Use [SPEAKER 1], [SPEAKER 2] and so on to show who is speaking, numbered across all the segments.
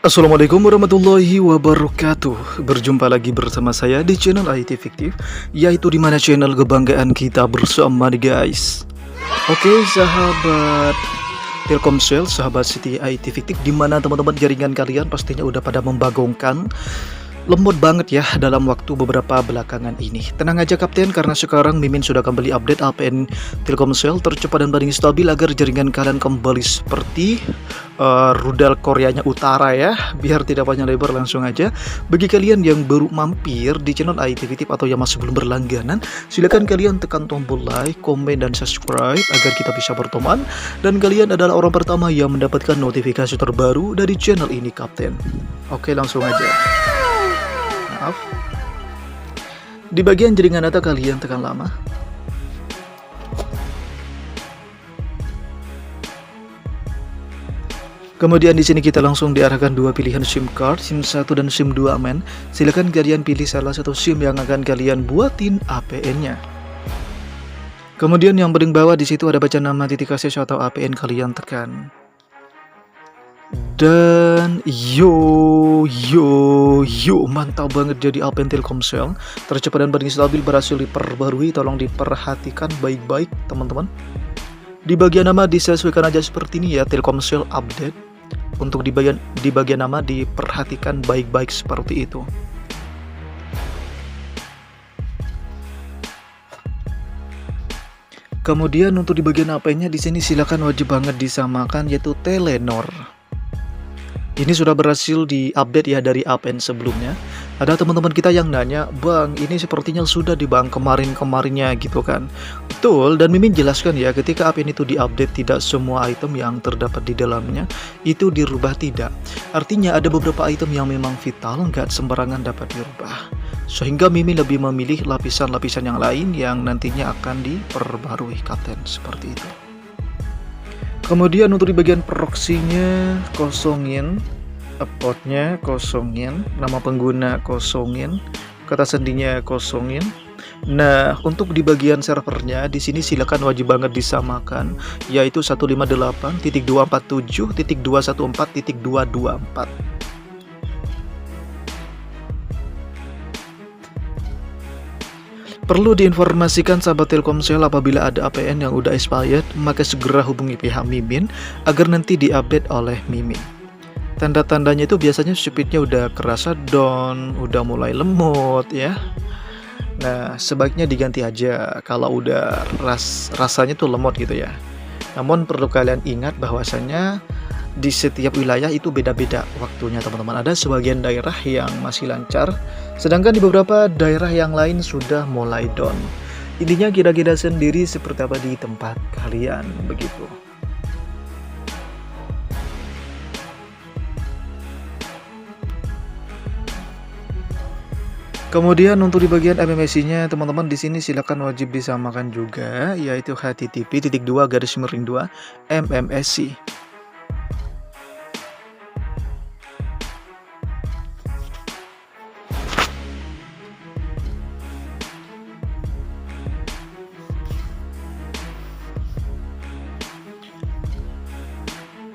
[SPEAKER 1] Assalamualaikum warahmatullahi wabarakatuh. Berjumpa lagi bersama saya di channel IT Fiktif, yaitu dimana channel kebanggaan kita bersama nih guys. Oke sahabat Telkomsel, sahabat Siti IT Fiktif, dimana teman-teman jaringan kalian pastinya udah pada membagongkan, lemot banget ya dalam waktu beberapa belakangan ini. Tenang aja kapten, karena sekarang Mimin sudah kembali update APN Telkomsel tercepat dan paling stabil agar jaringan kalian kembali seperti rudal Koreanya Utara ya. Biar tidak panjang lebar, langsung aja bagi kalian yang baru mampir di channel IT Fiktif atau yang masih belum berlangganan, silahkan kalian tekan tombol like, komen, dan subscribe agar kita bisa berteman dan kalian adalah orang pertama yang mendapatkan notifikasi terbaru dari channel ini kapten. Oke, langsung aja. Maaf, di bagian jaringan data kalian tekan lama. Kemudian di sini kita langsung diarahkan dua pilihan SIM card, SIM 1 dan SIM 2 aman. Silakan kalian pilih salah satu SIM yang akan kalian buatin APN-nya. Kemudian yang paling bawah di situ ada baca nama titik akses atau APN, kalian tekan. Dan yo mantap banget, jadi APN Telkomsel tercepat dan paling stabil berhasil diperbarui. Tolong diperhatikan baik-baik teman-teman. Di bagian nama disesuaikan aja seperti ini ya, Telkomsel update. Untuk di bagian nama diperhatikan baik-baik seperti itu. Kemudian untuk di bagian APN-nya di sini silakan wajib banget disamakan, yaitu Telenor. Ini sudah berhasil diupdate ya dari APN sebelumnya. Ada teman-teman kita yang nanya, "Bang, ini sepertinya sudah di bang kemarin-kemarinnya," gitu kan. Betul, dan Mimin jelaskan ya, ketika APN itu diupdate tidak semua item yang terdapat di dalamnya itu dirubah, tidak. Artinya ada beberapa item yang memang vital, nggak sembarangan dapat dirubah. Sehingga Mimin lebih memilih lapisan-lapisan yang lain yang nantinya akan diperbarui kapten, seperti itu. Kemudian untuk di bagian proxy-nya kosongin, portnya kosongin, nama pengguna kosongin, kata sendinya kosongin. Nah, untuk di bagian servernya di sini silakan wajib banget disamakan, yaitu 158.247.214.224. Perlu diinformasikan sahabat Telkomsel, apabila ada APN yang udah expired, maka segera hubungi pihak Mimin agar nanti diupdate oleh Mimin. Tanda-tandanya itu biasanya speednya udah kerasa down, udah mulai lemot ya. Nah, sebaiknya diganti aja kalau udah rasanya tuh lemot gitu ya. Namun perlu kalian ingat bahwasanya di setiap wilayah itu beda-beda waktunya teman-teman. Ada sebagian daerah yang masih lancar, sedangkan di beberapa daerah yang lain sudah mulai down. Intinya kira-kira sendiri seperti apa di tempat kalian, begitu. Kemudian untuk di bagian MMSI-nya teman-teman di sini silakan wajib disamakan juga, yaitu http://2 MMSI.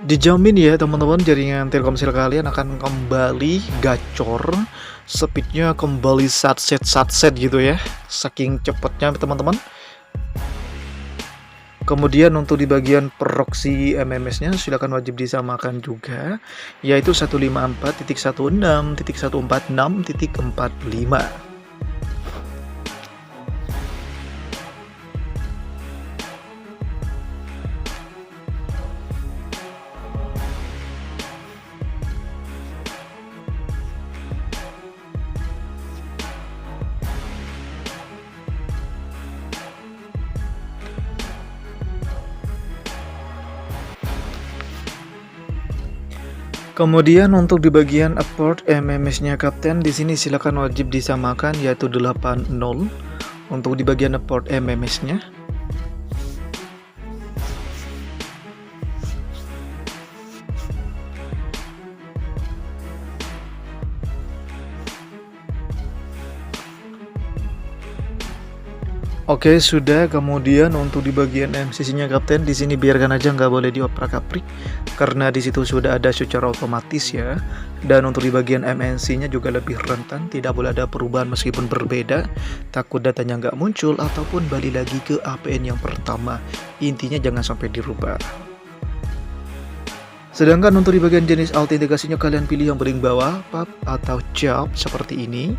[SPEAKER 1] Dijamin ya teman-teman, jaringan Telkomsel kalian akan kembali gacor, speednya kembali satset gitu ya, saking cepatnya teman-teman. Kemudian untuk di bagian proxy MMS-nya silakan wajib disamakan juga, yaitu 154.146.146.45. Kemudian untuk di bagian port MMS-nya kapten di sini silakan wajib disamakan, yaitu 80 untuk di bagian port MMS-nya. Oke, sudah. Kemudian untuk di bagian MCC-nya Kapten, di sini biarkan aja nggak boleh dioprak-aprik karena di situ sudah ada secara otomatis ya. Dan untuk di bagian MNC-nya juga lebih rentan, tidak boleh ada perubahan meskipun berbeda. Takut datanya nggak muncul ataupun balik lagi ke APN yang pertama. Intinya jangan sampai dirubah. Sedangkan untuk di bagian jenis autentikasinya kalian pilih yang paling bawah, PUB atau job seperti ini.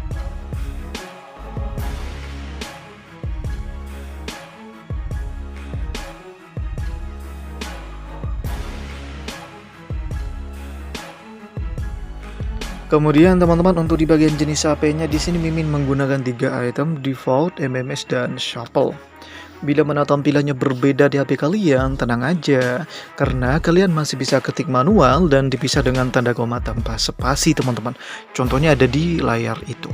[SPEAKER 1] Kemudian teman-teman untuk di bagian jenis HP-nya di sini Mimin menggunakan 3 item default, MMS dan shuffle. Bila mana tampilannya berbeda di HP kalian, tenang aja karena kalian masih bisa ketik manual dan dipisah dengan tanda koma tanpa spasi teman-teman. Contohnya ada di layar itu.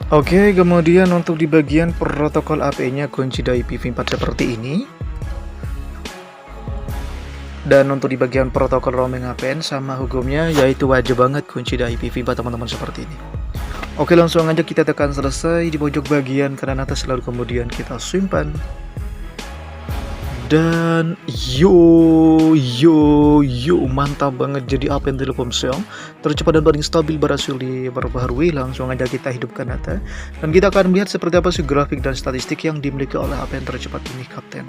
[SPEAKER 1] Oke, kemudian untuk di bagian protokol AP-nya kunci dari IPv4 seperti ini. Dan untuk di bagian protokol roaming APN sama hukumnya yaitu wajib banget kunci dari IPv4 teman-teman seperti ini. Oke, langsung aja kita tekan selesai di pojok bagian kanan atas lalu kemudian kita simpan. Dan mantap banget, jadi APN Telkomsel tercepat dan paling stabil berhasil diperbaharui. Langsung aja kita hidupkan data dan kita akan melihat seperti apa sih grafik dan statistik yang dimiliki oleh APN tercepat ini Kapten.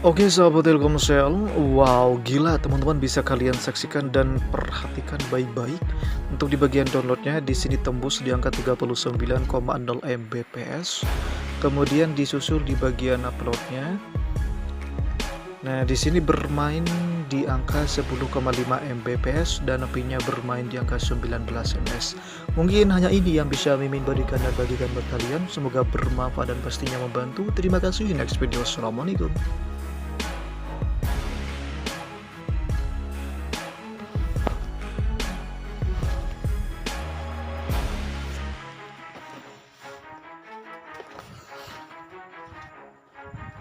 [SPEAKER 1] Oke sahabat Telkomsel, wow gila teman-teman, bisa kalian saksikan dan perhatikan baik-baik. Untuk di bagian downloadnya di sini tembus di angka 39,0 Mbps. Kemudian disusul di bagian uploadnya. Nah di sini bermain di angka 10,5 Mbps dan apinya bermain di angka 19 ms. Mungkin hanya ini yang bisa Mimin berikan dan bagikan buat kalian. Semoga bermanfaat dan pastinya membantu. Terima kasih, next video. Assalamualaikum.